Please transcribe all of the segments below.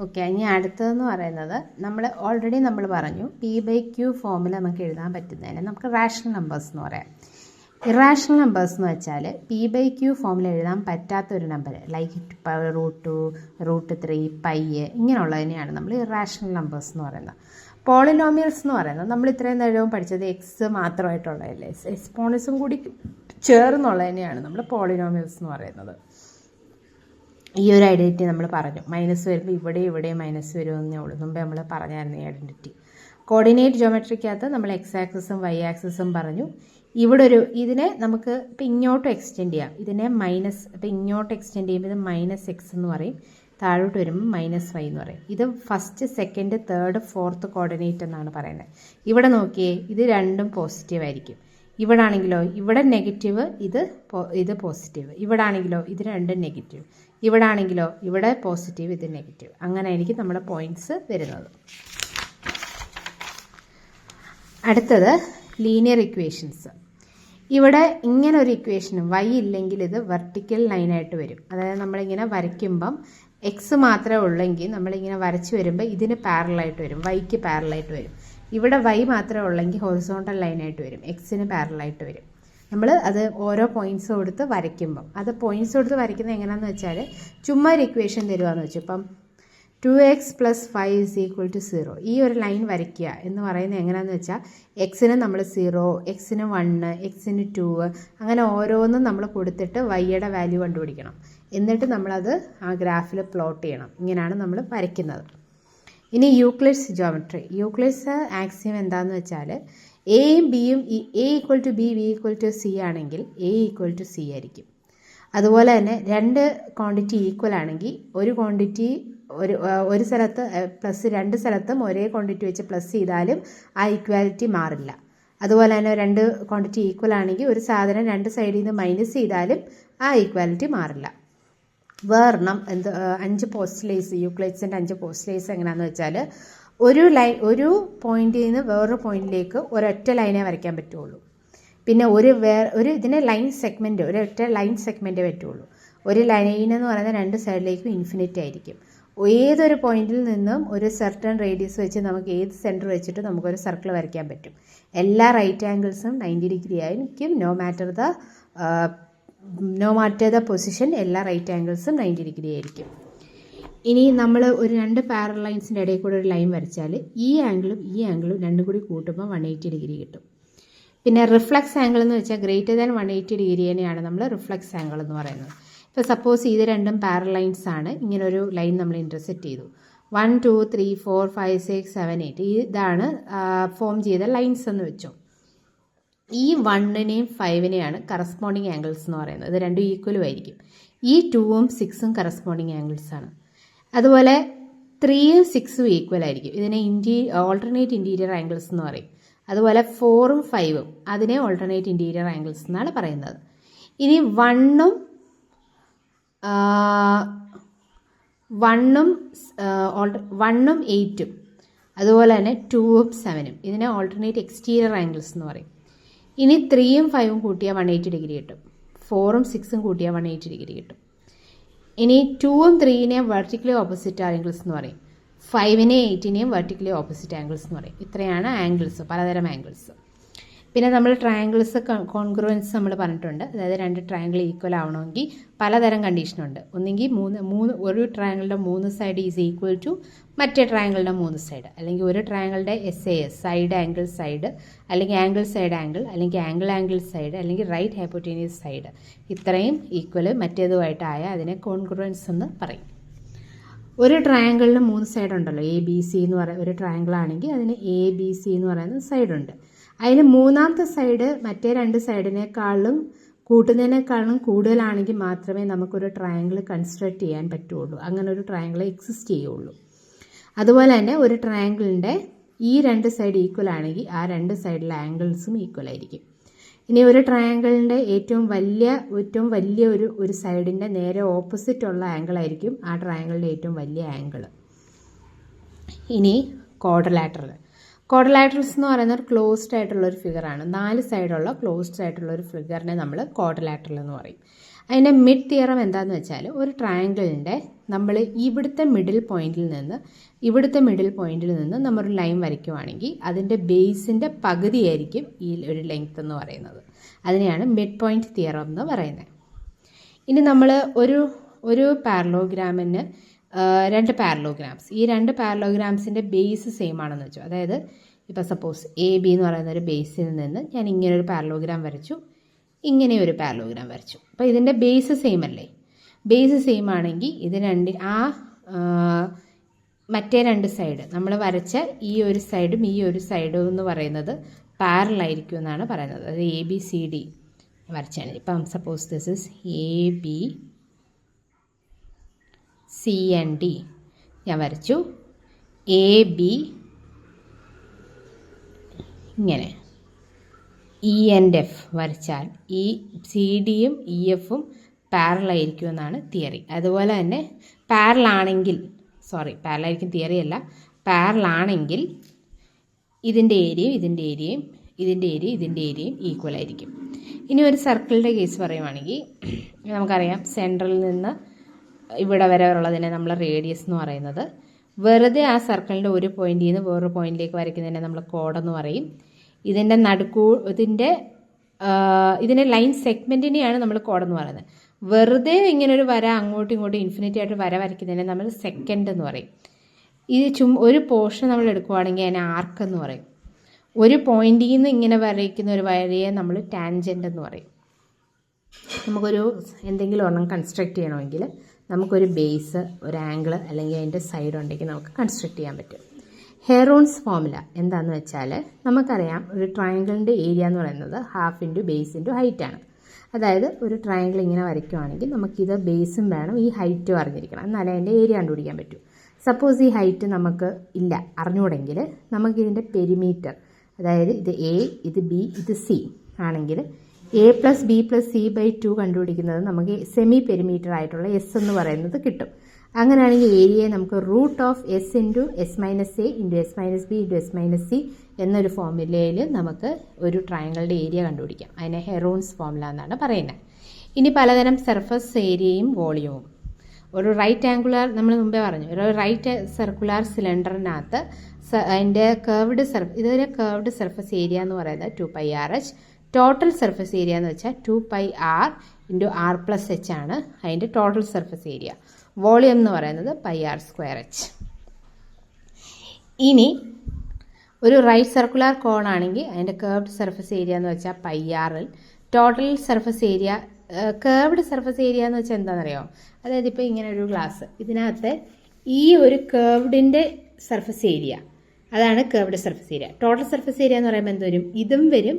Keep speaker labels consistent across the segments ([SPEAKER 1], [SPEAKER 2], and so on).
[SPEAKER 1] Okay, ഇനി അടുത്തതെന്ന് പറയുന്നത് ഓൾറെഡി നമ്മൾ പറഞ്ഞു P/Q ഫോമിൽ നമുക്ക് എഴുതാൻ പറ്റുന്നതിന് നമുക്ക് റാഷണൽ നമ്പേഴ്സ് എന്ന് പറയാം. ഇറാഷണൽ നമ്പേഴ്സ് എന്ന് വെച്ചാൽ P/Q ഫോമിൽ എഴുതാൻ പറ്റാത്തൊരു നമ്പർ ലൈക്ക് √2, √3, പൈ ഇങ്ങനെയുള്ളതിനെയാണ് നമ്മൾ ഇറാഷണൽ നമ്പേഴ്സ് എന്ന് പറയുന്നത്. പോളിനോമിയൽസ് എന്ന് പറയുന്നത് നമ്മൾ ഇത്രയും നേരവും പഠിച്ചത് എക്സ് മാത്രമായിട്ടുള്ളതല്ലേ, എക്സ്പോണൻസും കൂടി ചേർന്നുള്ളതിനെയാണ് നമ്മൾ പോളിനോമിയൽസ് എന്ന് പറയുന്നത്. ഈ ഒരു ഐഡൻറ്റിറ്റി നമ്മൾ പറഞ്ഞു. മൈനസ് വരുമ്പോൾ ഇവിടെ മൈനസ് വരുമെന്നേ ഉള്ളൂ. മുമ്പേ നമ്മൾ പറഞ്ഞായിരുന്നു ഈ ഐഡൻറ്റിറ്റി. കോർഡിനേറ്റ് ജോമെട്രിക്കകത്ത് നമ്മൾ എക്സ് ആക്സിസും വൈ ആക്സിസും പറഞ്ഞു. ഇവിടെ ഇതിനെ നമുക്ക് ഇപ്പം ഇങ്ങോട്ട് എക്സ്റ്റെൻഡ് ചെയ്യാം. ഇതിനെ ഇപ്പം ഇങ്ങോട്ട് എക്സ്റ്റെൻഡ് ചെയ്യുമ്പോൾ ഇത് -x എന്ന് പറയും, താഴോട്ട് വരുമ്പോൾ -y എന്ന് പറയും. ഇത് first, second, third, fourth coordinate എന്നാണ് പറയുന്നത്. ഇവിടെ നോക്കിയേ, ഇത് രണ്ടും പോസിറ്റീവ് ആയിരിക്കും. ഇവിടെ ആണെങ്കിലോ ഇവിടെ നെഗറ്റീവ്, ഇത് പോസിറ്റീവ്. ഇവിടെ ആണെങ്കിലോ ഇത് രണ്ടും നെഗറ്റീവ്. ഇവിടെ ആണെങ്കിലോ ഇവിടെ പോസിറ്റീവ്, ഇത് നെഗറ്റീവ്. അങ്ങനെ ആയിരിക്കും നമ്മുടെ പോയിൻറ്റ്സ് വരുന്നത്. അടുത്തത് ലീനിയർ ഇക്വേഷൻസ്. ഇവിടെ ഇങ്ങനെ ഒരു ഇക്വേഷനും y ഇല്ലെങ്കിൽ ഇത് വെർട്ടിക്കൽ ലൈനായിട്ട് വരും. അതായത് നമ്മളിങ്ങനെ വരയ്ക്കുമ്പം എക്സ് മാത്രമേ ഉള്ളെങ്കിൽ നമ്മളിങ്ങനെ വരച്ച് വരുമ്പോൾ ഇതിന് പാരലായിട്ട് വരും, വൈക്ക് പാരലായിട്ട് വരും. ഇവിടെ y മാത്രമേ ഉള്ളെങ്കിൽ ഹൊറിസോണ്ടൽ ലൈനായിട്ട് വരും, എക്സിന് പാരലായിട്ട് വരും. നമ്മൾ അത് ഓരോ പോയിൻറ്റ്സ് കൊടുത്ത് വരയ്ക്കുമ്പം അത് പോയിൻറ്റ്സ് കൊടുത്ത് വരയ്ക്കുന്നത് എങ്ങനെയാണെന്ന് വെച്ചാൽ ചുമ്മാ ഒരു ഇക്വേഷൻ തരുവാന്ന് വെച്ചു. ഇപ്പം 2x + 5 = 0 ഈ ഒരു ലൈൻ വരയ്ക്കുക എന്ന് പറയുന്നത് എങ്ങനെയാണെന്ന് വെച്ചാൽ എക്സിന് നമ്മൾ 0, എക്സിന് 1, എക്സിന് 2 അങ്ങനെ ഓരോന്നും നമ്മൾ കൊടുത്തിട്ട് വൈയുടെ വാല്യൂ കണ്ടുപിടിക്കണം. എന്നിട്ട് നമ്മളത് ആ ഗ്രാഫിൽ പ്ലോട്ട് ചെയ്യണം. ഇങ്ങനെയാണ് നമ്മൾ വരയ്ക്കുന്നത്. ഇനി യൂക്ലിഡ്സ് ജോമെട്രി. യൂക്ലിഡ്സ് ആക്സിയം എന്താണെന്ന് വെച്ചാൽ എയും ബിയും A = B, B = C ആണെങ്കിൽ A = C ആയിരിക്കും. അതുപോലെ തന്നെ രണ്ട് ക്വാണ്ടിറ്റി ഈക്വൽ ആണെങ്കിൽ ഒരു ക്വാണ്ടിറ്റി ഒരു സ്ഥലത്ത് പ്ലസ് രണ്ട് സ്ഥലത്തും ഒരേ ക്വാണ്ടിറ്റി വെച്ച് പ്ലസ് ചെയ്താലും ആ ഈക്വാലിറ്റി മാറില്ല. അതുപോലെ തന്നെ രണ്ട് ക്വാണ്ടിറ്റി ഈക്വൽ ആണെങ്കിൽ ഒരു സാധനം രണ്ട് സൈഡിൽ നിന്ന് മൈനസ് ചെയ്താലും ആ ഈക്വാലിറ്റി മാറില്ല. വേറെണ്ണം 5 പോസ്റ്റ്ലേറ്റ്സ്, യൂക്ലിഡ്സിൻ്റെ 5 പോസ്റ്റ്ലേറ്റ്സ് എങ്ങനെയാണെന്ന് വെച്ചാൽ ഒരു പോയിന്റിൽ നിന്ന് വേറൊരു പോയിന്റിലേക്ക് ഒരൊറ്റ ലൈനേ വരയ്ക്കാൻ പറ്റുള്ളൂ. പിന്നെ ഇതിനെ ഒരൊറ്റ ലൈൻ സെഗ്മെൻറ്റേ പറ്റുള്ളൂ. ഒരു ലൈൻ എന്ന് പറയുന്നത് രണ്ട് സൈഡിലേക്കും ഇൻഫിനിറ്റ് ആയിരിക്കും. ഏതൊരു പോയിന്റിൽ നിന്നും ഒരു സർട്ടൺ റേഡിയസ് വെച്ച് നമുക്ക് ഏത് സെൻറ്റർ വെച്ചിട്ട് നമുക്കൊരു സർക്കിൾ വരയ്ക്കാൻ പറ്റും. എല്ലാ റൈറ്റ് ആംഗിൾസും 90 ഡിഗ്രി ആയിരിക്കും. നോ മാറ്റർ ദ പൊസിഷൻ, എല്ലാ റൈറ്റ് ആംഗിൾസും 90 ഡിഗ്രി ആയിരിക്കും. ഇനി നമ്മൾ ഒരു രണ്ട് പാരലൽ ലൈൻസിൻ്റെ ഇടയിൽ കൂടെ ഒരു ലൈൻ വരച്ചാൽ ഈ ആംഗിളും രണ്ടും കൂടി കൂട്ടുമ്പോൾ 180 ഡിഗ്രി കിട്ടും. പിന്നെ റിഫ്ലക്സ് ആംഗിൾ എന്ന് വെച്ചാൽ > 180 ഡിഗ്രിയെയാണ് നമ്മൾ റിഫ്ലക്സ് ആംഗിൾ എന്ന് പറയുന്നത്. ഇപ്പോൾ സപ്പോസ് ഇത് രണ്ടും പാരലൽ ലൈൻസ് ആണ്. ഇങ്ങനൊരു ലൈൻ നമ്മൾ ഇൻ്റർസെക്റ്റ് ചെയ്തു. 1, 2, 3, 4, 5, 6, 7, 8 ഇതാണ് ഫോം ചെയ്ത ലൈൻസ് എന്ന് വെച്ചോ. ഈ 1നെയും 5നെയാണ് കറസ്പോണ്ടിങ് ആംഗിൾസ് എന്ന് പറയുന്നത്. ഇത് രണ്ടും ഈക്വലും ആയിരിക്കും. ഈ 2ഉം 6ഉം കറസ്പോണ്ടിങ് ആംഗിൾസ് ആണ്. അതുപോലെ 3ഉം 6ഉം ഈക്വൽ ആയിരിക്കും. ഇതിനെ ഓൾട്ടർനേറ്റ് ഇൻറ്റീരിയർ ആംഗിൾസ് എന്ന് പറയും. അതുപോലെ 4ഉം 5ഉം അതിനെ ഓൾട്ടർനേറ്റ് ഇൻറ്റീരിയർ ആംഗിൾസ് എന്നാണ് പറയുന്നത്. ഇനി 1ഉം 8ഉം അതുപോലെ തന്നെ 2ഉം 7ഉം ഇതിനെ ഓൾട്ടർനേറ്റ് എക്സ്റ്റീരിയർ ആംഗിൾസ് എന്ന് പറയും. ഇനി 3ഉം 5ഉം കൂട്ടിയാൽ 180 ഡിഗ്രി കിട്ടും. 4ഉം 6ഉം കൂട്ടിയാൽ 180 ഡിഗ്രി കിട്ടും. ഇനി 2ഉം 3നെയും വെർട്ടിക്കലി ഓപ്പോസിറ്റ് ആംഗിൾസ് എന്ന് പറയും. 5നെയും 8നെയും വെർട്ടിക്കലി ഓപ്പോസിറ്റ് ആംഗിൾസ് എന്ന് പറയും. ഇത്രയാണ് ആംഗിൾസ്, പലതരം ആംഗിൾസ്. പിന്നെ നമ്മൾ ട്രയാങ്കിൾസ് കോൺഗ്രുവൻസ് നമ്മൾ പറഞ്ഞിട്ടുണ്ട്. അതായത് രണ്ട് ട്രയാങ്കിൾ ഈക്വൽ ആവണമെങ്കിൽ പലതരം കണ്ടീഷനുണ്ട്. ഒന്നെങ്കിൽ ഒരു ട്രയാങ്കിളുടെ 3 സൈഡ് ഈസ് ഈക്വൽ ടു മറ്റേ ട്രയാങ്കിളുടെ 3 സൈഡ്, അല്ലെങ്കിൽ ഒരു ട്രയാങ്കിളുടെ SAS സൈഡ് ആംഗിൾ സൈഡ്, അല്ലെങ്കിൽ ആംഗിൾ സൈഡ് ആംഗിൾ, അല്ലെങ്കിൽ ആംഗിൾ സൈഡ്, അല്ലെങ്കിൽ റൈറ്റ് ഹൈപ്പോട്ടീനിയസ് സൈഡ് ഇത്രയും ഈക്വൽ മറ്റേതുമായിട്ടായ അതിനെ കോൺഗ്രുവൻസ് എന്ന് പറയും. ഒരു ട്രയാങ്കിളിന് 3 സൈഡ് ഉണ്ടല്ലോ, ABC എന്ന് പറയുന്ന ഒരു ട്രയാങ്കിൾ ആണെങ്കിൽ അതിന് ABC എന്ന് പറയുന്ന സൈഡുണ്ട്. അതിന് മൂന്നാമത്തെ സൈഡ് മറ്റേ രണ്ട് സൈഡിനേക്കാളും കൂട്ടുന്നതിനേക്കാളും കൂടുതലാണെങ്കിൽ മാത്രമേ നമുക്കൊരു ട്രയാങ്കിൾ കൺസ്ട്രക്ട് ചെയ്യാൻ പറ്റുള്ളൂ. അങ്ങനെ ഒരു ട്രയാങ്കിൾ എക്സിസ്റ്റ് ചെയ്യുള്ളൂ. അതുപോലെ തന്നെ ഒരു ട്രയാങ്കിളിൻ്റെ ഈ രണ്ട് സൈഡ് ഈക്വൽ ആണെങ്കിൽ ആ രണ്ട് സൈഡിലെ ആംഗിൾസും ഈക്വൽ ആയിരിക്കും. ഇനി ഒരു ട്രയാങ്കിളിൻ്റെ ഏറ്റവും വലിയ ഒരു സൈഡിൻ്റെ നേരെ ഓപ്പോസിറ്റ് ഉള്ള ആംഗിൾ ആയിരിക്കും ആ ട്രയാങ്കിളിൻ്റെ ഏറ്റവും വലിയ ആംഗിൾ. ഇനി ക്വാഡ്രിലാറ്ററൽസ് എന്ന് പറയുന്ന ഒരു ക്ലോസ്ഡ് ആയിട്ടുള്ള ഒരു ഫിഗറാണ്. 4 സൈഡുള്ള ക്ലോസ്ഡ് ആയിട്ടുള്ള ഒരു ഫിഗറിനെ നമ്മൾ ക്വാഡ്രിലാറ്ററൽ എന്ന് പറയും. അതിൻ്റെ മിഡ് തിയറം എന്താണെന്ന് വെച്ചാൽ ഒരു ട്രയാങ്കിളിൻ്റെ നമ്മൾ ഇവിടുത്തെ മിഡിൽ പോയിന്റിൽ നിന്ന് നമ്മൾ ഒരു ലൈൻ വരയ്ക്കുവാണെങ്കിൽ അതിൻ്റെ ബേസിൻ്റെ പകുതിയായിരിക്കും ഈ ഒരു ലെങ്ത് എന്ന് പറയുന്നത്. അതിനെയാണ് മിഡ് പോയിന്റ് തിയറം എന്ന് പറയുന്നത്. ഇനി നമ്മൾ ഒരു പാരലോഗ്രാമിന് 2 പാരലോഗ്രാംസ്, ഈ 2 പാരലോഗ്രാംസിൻ്റെ ബേസ് സെയിം ആണെന്ന് വെച്ചു. അതായത് ഇപ്പോൾ സപ്പോസ് AB എന്ന് പറയുന്ന ഒരു ബേസിൽ നിന്ന് ഞാൻ ഇങ്ങനെ ഒരു പാരലോഗ്രാം വരച്ചു, ഇങ്ങനെ ഒരു പാരലോഗ്രാം വരച്ചു. അപ്പോൾ ഇതിൻ്റെ ബേസ് സെയിം അല്ലേ? ബേസ് സെയിം ആണെങ്കിൽ ഇത് മറ്റേ 2 സൈഡ് നമ്മൾ വരച്ച ഈ ഒരു സൈഡും ഈ ഒരു സൈഡും എന്ന് പറയുന്നത് പാരലായിരിക്കും എന്നാണ് പറയുന്നത്. അത് ABCD വരച്ചാണ്. ഇപ്പം സപ്പോസ് ദിസ് ഇസ് ABCD ഞാൻ വരച്ചു. AB ഇങ്ങനെ E&F വരച്ചാൽ ഈ CDയും EFും പാരലായിരിക്കും എന്നാണ് തിയറി. അതുപോലെ തന്നെ പാരലാണെങ്കിൽ തിയറി അല്ല, പാരലാണെങ്കിൽ ഇതിൻ്റെ ഏരിയയും ഈക്വൽ ആയിരിക്കും. ഇനി ഒരു സർക്കിളിൻ്റെ കേസ് പറയുവാണെങ്കിൽ നമുക്കറിയാം സെൻട്രലിൽ നിന്ന് ഇവിടെ വരെ ഉള്ളതിനെ നമ്മൾ റേഡിയസ് എന്ന് പറയുന്നത്. വെറുതെ ആ സർക്കിളിൻ്റെ ഒരു പോയിന്റിൽ നിന്ന് വേറൊരു പോയിന്റിലേക്ക് വരയ്ക്കുന്നതിനെ നമ്മൾ കോഡെന്ന് പറയും. ഇതിൻ്റെ ഇതിൻ്റെ ലൈൻ സെഗ്മെൻറ്റിനെയാണ് നമ്മൾ കോഡെന്ന് പറയുന്നത്. വെറുതെ ഇങ്ങനൊരു വര അങ്ങോട്ടും ഇങ്ങോട്ടും ഇൻഫിനിറ്റി ആയിട്ട് വര വരയ്ക്കുന്നതിനെ നമ്മൾ സെക്കൻഡ് എന്ന് പറയും. ഇത് ഒരു പോർഷൻ നമ്മൾ എടുക്കുവാണെങ്കിൽ അതിനെ ആർക്ക് എന്ന് പറയും. ഒരു പോയിന്റിൽ നിന്ന് ഇങ്ങനെ വരയ്ക്കുന്ന ഒരു വരയെ നമ്മൾ ടാൻജൻ്റ് എന്ന് പറയും. നമുക്കൊരു എന്തെങ്കിലും ഒരെണ്ണം കൺസ്ട്രക്റ്റ് ചെയ്യണമെങ്കിൽ നമുക്കൊരു ബേസ്, ഒരു ആംഗിൾ അല്ലെങ്കിൽ അതിൻ്റെ സൈഡ് ഉണ്ടെങ്കിൽ നമുക്ക് കൺസ്ട്രക്റ്റ് ചെയ്യാൻ പറ്റും. ഹെറോൺസ് ഫോർമുല എന്താണെന്ന് വെച്ചാൽ നമുക്കറിയാം ഒരു ട്രയാങ്കിളിൻ്റെ ഏരിയ എന്ന് പറയുന്നത് half into base into height ആണ്. അതായത് ഒരു ട്രയാങ്കിൾ ഇങ്ങനെ വരയ്ക്കുവാണെങ്കിൽ നമുക്കിത് ബേസും വേണം, ഈ ഹൈറ്റും അറിഞ്ഞിരിക്കണം, എന്നാലേ അതിൻ്റെ ഏരിയ കണ്ടുപിടിക്കാൻ പറ്റൂ. സപ്പോസ് ഈ ഹൈറ്റ് നമുക്ക് ഇല്ല, അറിഞ്ഞുകൂടെങ്കിൽ നമുക്കിതിൻ്റെ പെരിമീറ്റർ, അതായത് ഇത് A, ഇത് B, ഇത് C ആണെങ്കിൽ A+B+C/2 കണ്ടുപിടിക്കുന്നത് നമുക്ക് സെമി പെരിമീറ്റർ ആയിട്ടുള്ള S എന്ന് പറയുന്നത് കിട്ടും. അങ്ങനെയാണെങ്കിൽ ഏരിയയെ നമുക്ക് √S × S - A × S - B × S - C എന്നൊരു ഫോർമുലയിൽ നമുക്ക് ഒരു ട്രയാങ്കിളുടെ ഏരിയ കണ്ടുപിടിക്കാം. അതിനെ ഹെറോൺസ് ഫോർമുല എന്നാണ് പറയുന്നത്. ഇനി പലതരം സർഫസ് ഏരിയയും വോളിയവും. ഒരു റൈറ്റ് ആംഗുലാർ, നമ്മൾ മുമ്പേ പറഞ്ഞു, ഒരു റൈറ്റ് സർക്കുലാർ സിലിണ്ടറിനകത്ത് അതിൻ്റെ ഇതിൻ്റെ കേർവ്ഡ് സർഫസ് ഏരിയ എന്ന് പറയുന്നത് 2πRH. ടോട്ടൽ സർഫസ് ഏരിയ എന്ന് വെച്ചാൽ 2πR × R+H ആണ് അതിൻ്റെ ടോട്ടൽ സർഫസ് ഏരിയ. വോളിയം എന്ന് പറയുന്നത് πr²H. ഇനി ഒരു റൈറ്റ് സർക്കുലാർ കോൺ ആണെങ്കിൽ അതിൻ്റെ കേർവ്ഡ് സർഫസ് ഏരിയ എന്ന് വെച്ചാൽ πRL. Total surface area, curved surface area എന്ന് വെച്ചാൽ എന്താണെന്നറിയാമോ? അതായത് ഇപ്പോൾ ഇങ്ങനെ ഒരു ഗ്ലാസ്, ഇതിനകത്ത് ഈ ഒരു കേർവ്ഡിൻ്റെ സർഫസ് ഏരിയ, അതാണ് curved surface area. Total surface area എന്ന് പറയുമ്പോൾ എന്ത് വരും? ഇതും വരും,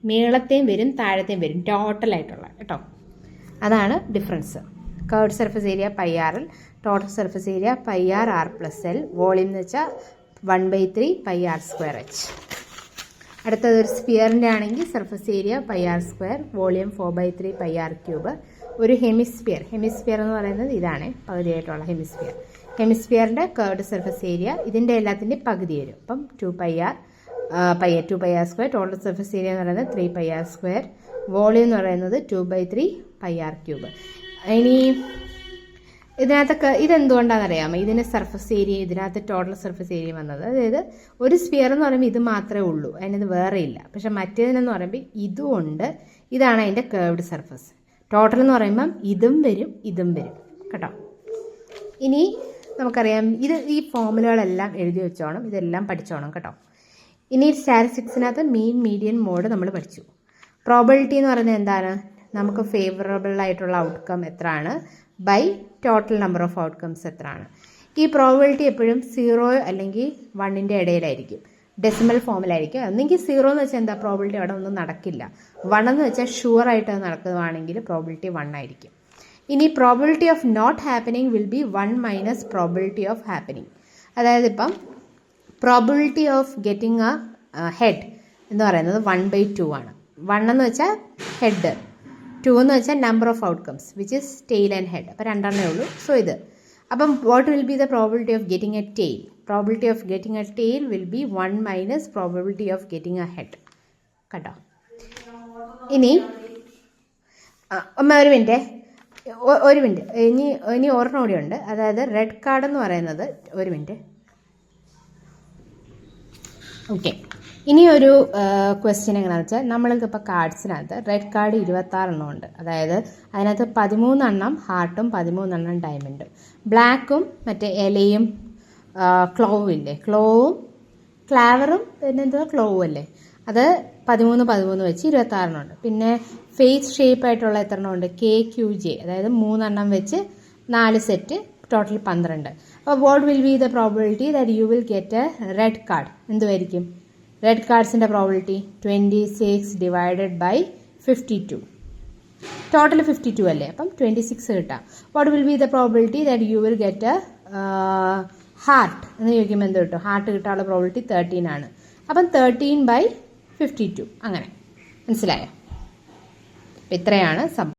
[SPEAKER 1] മേളത്തെയും വരും, താഴത്തെയും വരും, ടോട്ടലായിട്ടുള്ള കേട്ടോ. അതാണ് difference. Curved surface area πRL, total surface area πrR+L, volume എന്ന് വെച്ചാൽ 1/3 πr²H. അടുത്തത് ഒരു സ്പിയറിൻ്റെ ആണെങ്കിൽ surface area πr², volume 4/3 πr³. ഒരു ഹെമിസ്ഫിയർ എന്ന് പറയുന്നത് ഇതാണ്, പകുതിയായിട്ടുള്ള ഹെമിസ്ഫിയറിൻ്റെ കേർവ്ഡ് സർഫസ് ഏരിയ ഇതിൻ്റെ എല്ലാത്തിൻ്റെയും പകുതി വരും. അപ്പം 2πr², ടോട്ടൽ സർഫസ് ഏരിയ എന്ന് പറയുന്നത് 3πr², വോളിയം എന്ന് പറയുന്നത് 2/3 πr³. ഇനി ഇതിനകത്തൊക്കെ ഇതെന്തുകൊണ്ടാണെന്നറിയാമോ? ഇതിന് സർഫസ് ഏരിയ, ഇതിനകത്ത് ടോട്ടൽ സർഫസ് ഏരിയ വന്നത്, അതായത് ഒരു സ്ഫിയർ എന്ന് പറയുമ്പോൾ ഇത് മാത്രമേ ഉള്ളൂ, അതിനത് വേറെ ഇല്ല. പക്ഷെ മറ്റേതിനെന്ന് പറയുമ്പോൾ ഇതും ഉണ്ട്, ഇതാണ് അതിൻ്റെ കേർവ്ഡ് സർഫസ്. ടോട്ടൽ എന്ന് പറയുമ്പം ഇതും വരും കേട്ടോ. ഇനി നമുക്കറിയാം ഈ ഫോർമുലകളെല്ലാം എഴുതി വെച്ചോണം, ഇതെല്ലാം പഠിച്ചോണം കേട്ടോ. ഇനി സ്റ്റാറ്റിസ്റ്റിക്സിനകത്ത് മീൻ, മീഡിയൻ, മോഡ് നമ്മൾ പഠിച്ചു. പ്രോബബിലിറ്റി എന്ന് പറയുന്നത് എന്താണ്? നമുക്ക് ഫേവറബിൾ ആയിട്ടുള്ള ഔട്ട്കം എത്രയാണ് by total number of outcomes എത്രയാണ്. ഈ പ്രോബബിലിറ്റി എപ്പോഴും 0 അല്ലെങ്കിൽ 1ൻ്റെ ഇടയിലായിരിക്കും, ഡെസിമൽ ഫോമിലായിരിക്കും. ഒന്നെങ്കിൽ 0 എന്ന് വെച്ചാൽ എന്താ, പ്രോബബിലിറ്റി അവിടെ ഒന്നും നടക്കില്ല. 1 എന്ന് വെച്ചാൽ ഷുവറായിട്ട് അത് നടക്കുകയാണെങ്കിൽ പ്രോബബിലിറ്റി 1 ആയിരിക്കും. ഇനി probability of not happening will be 1 - probability of happening. അതായത് ഇപ്പം probability of getting a head എന്ന് പറയുന്നത് 1/2 ആണ്. 1 എന്ന് വെച്ചാൽ ഹെഡ്, 2 എന്ന് വെച്ചാൽ number of outcomes which is tail and head. അപ്പോൾ 2 ഉള്ളൂ. സോ ഇത് അപ്പം what will be the probability of getting a tail? Probability of getting a tail will be 1 - probability of getting a head കേട്ടോ. ഇനി ഒരു minute, ഒരു minute, ഇനി ഒരെണ്ണം കൂടി ഉണ്ട്. അതായത് റെഡ് കാർഡ് എന്ന് പറയുന്നത്, ഒരു മിനിറ്റ്. ഓക്കെ, ഇനി ഒരു ക്വസ്റ്റ്യൻ എങ്ങനെയാണെന്ന് വെച്ചാൽ, നമ്മൾക്കിപ്പോൾ കാർഡ്സിനകത്ത് റെഡ് കാർഡ് 26 എണ്ണം ഉണ്ട്. അതായത് അതിനകത്ത് 13 എണ്ണം ഹാർട്ടും 13 എണ്ണം ഡയമണ്ടും. ബ്ലാക്കും മറ്റേ ഇലയും ക്ലോവും ഇല്ലേ, ക്ലോവും ക്ലാവറും പിന്നെന്തുവാ ക്ലോവും അല്ലേ, അത് 13 വെച്ച് 26 എണ്ണം ഉണ്ട്. പിന്നെ ഫേസ് ഷേപ്പ് ആയിട്ടുള്ള എത്ര എണ്ണം ഉണ്ട്, KQJ, അതായത് 3 എണ്ണം വെച്ച് 4 സെറ്റ്, ടോട്ടൽ 12. അപ്പോൾ what will be the probability that you will get a red card? എന്തുമായിരിക്കും റെഡ് കാർഡ്സിൻ്റെ പ്രോബിലിറ്റി? 26 divided by 52. ടോട്ടൽ 52 അല്ലേ, അപ്പം 26 കിട്ടാം. What will be the probability that you will get a heart എന്ന് ചോദിക്കുമ്പോൾ എന്ത് കിട്ടും? ഹാർട്ട് കിട്ടാനുള്ള പ്രോബിലിറ്റി 13 ആണ്. അപ്പം 13 ബൈ 52. അങ്ങനെ മനസ്സിലായോ? അപ്പം ഇത്രയാണ് സംഭവം.